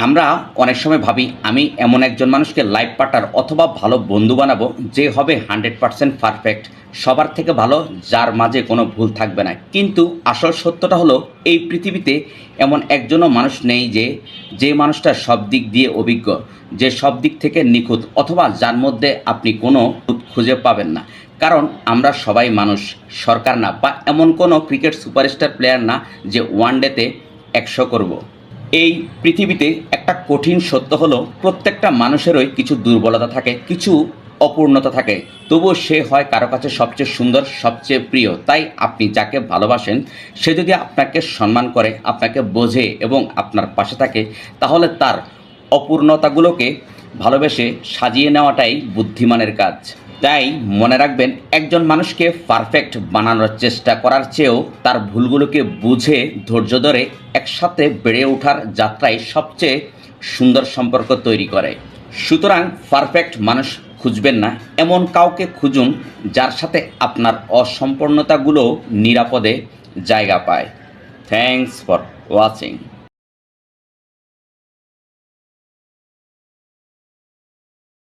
আমরা অনেক সময় ভাবি আমি এমন একজন মানুষকে লাইফ পার্টনার অথবা ভালো বন্ধু বানাবো যে হবে 100% পারফেক্ট, সবার থেকে ভালো, যার মাঝে কোনো ভুল থাকবে না। কিন্তু আসল সত্যটা হলো এই পৃথিবীতে এমন একজনও মানুষ নেই যে মানুষটা সব দিক দিয়ে অভিজ্ঞ, যে সব দিক থেকে নিখুঁত, অথবা যার মধ্যে আপনি কোনো খুঁত খুঁজে পাবেন না। কারণ আমরা সবাই মানুষ, সরকার না, বা এমন কোনো ক্রিকেট সুপারস্টার প্লেয়ার না যে ওয়ান ডেতে 100 করব। এই পৃথিবীতে একটা কঠিন সত্য হলো প্রত্যেকটা মানুষেরই কিছু দুর্বলতা থাকে, কিছু অপূর্ণতা থাকে, তবুও সে হয় কারো কাছে সবচেয়ে সুন্দর, সবচেয়ে প্রিয়। তাই আপনি যাকে ভালোবাসেন সে যদি আপনাকে সম্মান করে, আপনাকে বোঝে এবং আপনার পাশে থাকে, তাহলে তার অপূর্ণতাগুলোকে ভালোবেসে সাজিয়ে নেওয়াটাই বুদ্ধিমানের কাজ। তাই মনে রাখবেন, একজন মানুষকে পারফেক্ট বানানোর চেষ্টা করার চেয়েও তার ভুলগুলোকে বুঝে ধৈর্য ধরে একসাথে বেড়ে ওঠার যাত্রায় সবচেয়ে সুন্দর সম্পর্ক তৈরি করে। সুতরাং পারফেক্ট মানুষ খুঁজবেন না, এমন কাউকে খুঁজুন যার সাথে আপনার অসম্পূর্ণতাগুলো নিরাপদে জায়গা পায়। Thanks for watching.